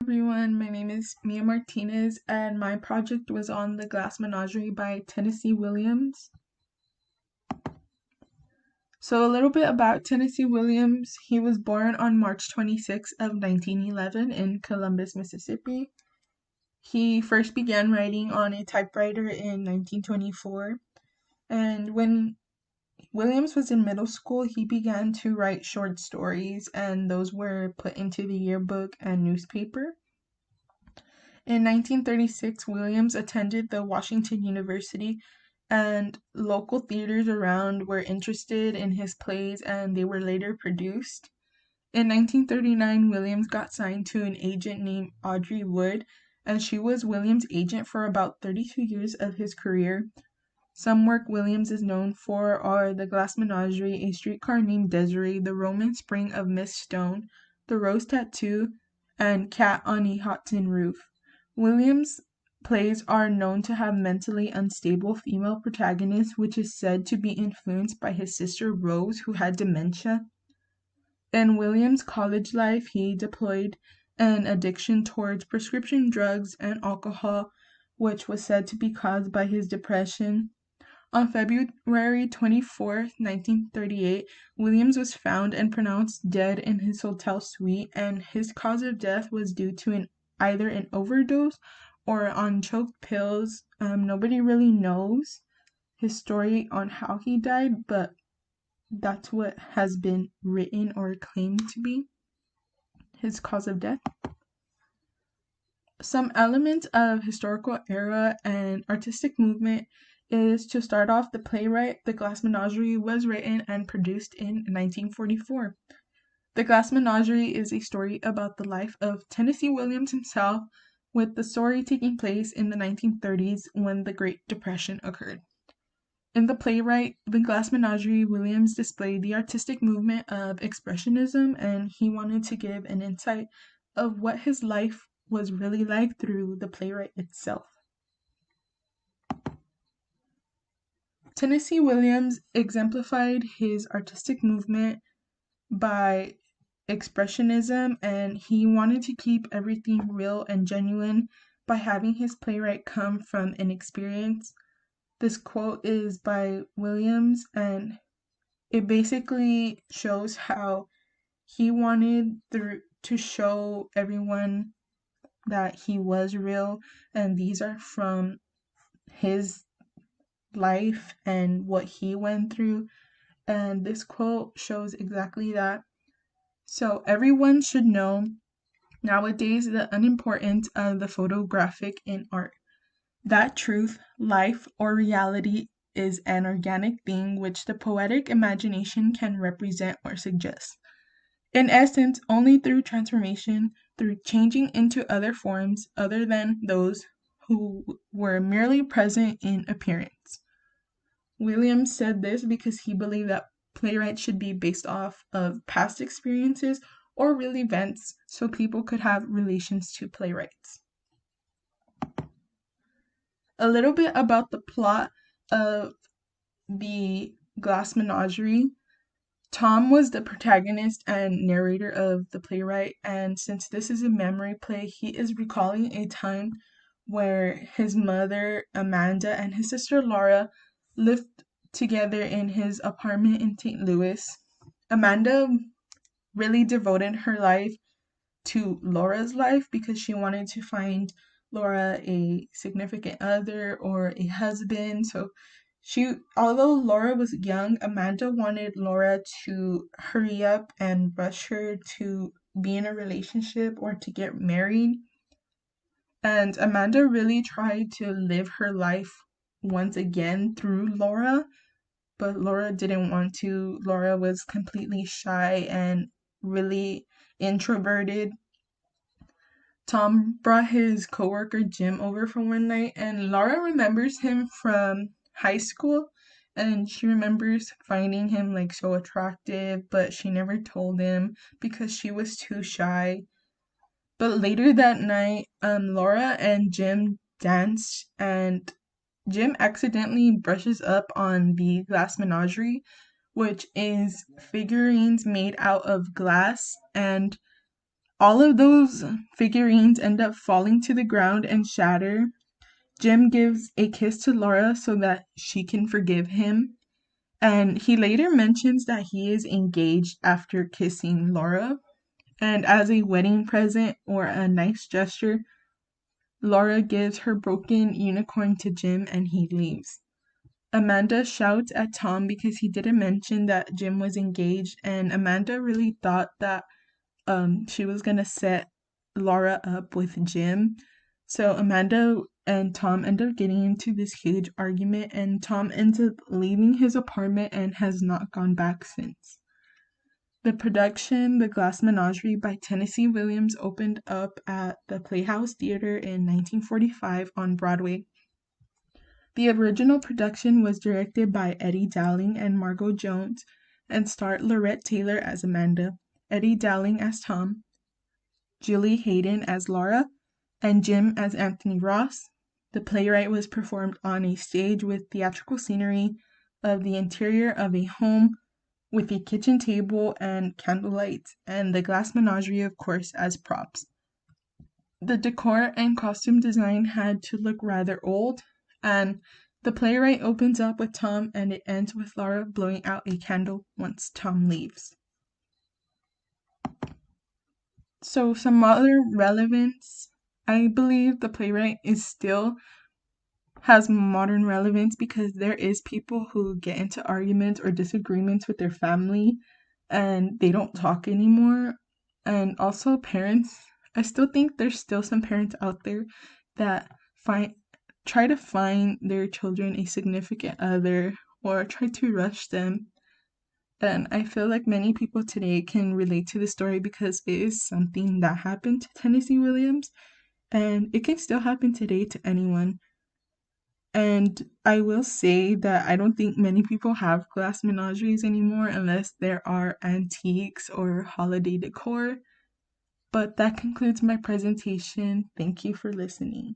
Everyone, my name is Mia Martinez, and my project was on the Glass Menagerie by Tennessee Williams. So a little bit about Tennessee Williams. He was born on March 26 of 1911 in Columbus, Mississippi. He first began writing on a typewriter in 1924, and when Williams was in middle school, he began to write short stories, and those were put into the yearbook and newspaper. In 1936, Williams attended the Washington University, and local theaters around were interested in his plays and they were later produced. In 1939, Williams got signed to an agent named Audrey Wood, and she was Williams' agent for about 32 years of his career. Some work Williams is known for are The Glass Menagerie, A Streetcar Named Desiree, The Roman Spring of Miss Stone, The Rose Tattoo, and Cat on a Hot Tin Roof. Williams' plays are known to have mentally unstable female protagonists, which is said to be influenced by his sister Rose, who had dementia. In Williams' college life, he deployed an addiction towards prescription drugs and alcohol, which was said to be caused by his depression. On February 24, 1938, Williams was found and pronounced dead in his hotel suite, and his cause of death was due to either an overdose or on choked pills. Nobody really knows his story on how he died, but that's what has been written or claimed to be his cause of death. Some elements of historical era and artistic movement is to start off the playwright. The Glass Menagerie was written and produced in 1944. The Glass Menagerie is a story about the life of Tennessee Williams himself, with the story taking place in the 1930s when the Great Depression occurred. In the playwright, The Glass Menagerie, Williams displayed the artistic movement of Expressionism, and he wanted to give an insight of what his life was really like through the playwright itself. Tennessee Williams exemplified his artistic movement by Expressionism, and he wanted to keep everything real and genuine by having his playwright come from an experience. This quote is by Williams, and it basically shows how he wanted to show everyone that he was real, and these are from his life and what he went through. And this quote shows exactly that. So everyone should know nowadays the unimportance of the photographic in art. That truth, life, or reality is an organic thing which the poetic imagination can represent or suggest. In essence, only through transformation, through changing into other forms other than those who were merely present in appearance. Williams said this because he believed that playwrights should be based off of past experiences or real events so people could have relations to playwrights. A little bit about the plot of the Glass Menagerie. Tom was the protagonist and narrator of the playwright, and since this is a memory play, he is recalling a time where his mother, Amanda, and his sister, Laura, lived together in his apartment in St. Louis. Amanda really devoted her life to Laura's life because she wanted to find Laura a significant other or a husband. So although Laura was young, Amanda wanted Laura to hurry up and rush her to be in a relationship or to get married. And Amanda really tried to live her life once again through Laura, but Laura didn't want to. Laura was completely shy and really introverted. Tom brought his coworker Jim over for one night, and Laura remembers him from high school, and she remembers finding him like so attractive, but she never told him because she was too shy. But later that night, Laura and Jim dance, and Jim accidentally brushes up on the Glass Menagerie, which is figurines made out of glass, and all of those figurines end up falling to the ground and shatter. Jim gives a kiss to Laura so that she can forgive him. And he later mentions that he is engaged after kissing Laura. And as a wedding present or a nice gesture, Laura gives her broken unicorn to Jim and he leaves. Amanda shouts at Tom because he didn't mention that Jim was engaged, and Amanda really thought that she was gonna set Laura up with Jim. So Amanda and Tom end up getting into this huge argument, and Tom ends up leaving his apartment and has not gone back since. The production, The Glass Menagerie by Tennessee Williams, opened up at the Playhouse Theater in 1945 on Broadway. The original production was directed by Eddie Dowling and Margot Jones and starred Lorette Taylor as Amanda, Eddie Dowling as Tom, Julie Hayden as Laura, and Jim as Anthony Ross. The playwright was performed on a stage with theatrical scenery of the interior of a home with a kitchen table and candlelight, and the Glass Menagerie, of course, as props. The decor and costume design had to look rather old, and the playwright opens up with Tom and it ends with Laura blowing out a candle once Tom leaves. So some other relevance, I believe the playwright is still has modern relevance because there is people who get into arguments or disagreements with their family and they don't talk anymore. And also parents, I still think there's still some parents out there that try to find their children a significant other or try to rush them. And I feel like many people today can relate to the story because it is something that happened to Tennessee Williams and it can still happen today to anyone. And I will say that I don't think many people have glass menageries anymore unless there are antiques or holiday decor. But that concludes my presentation. Thank you for listening.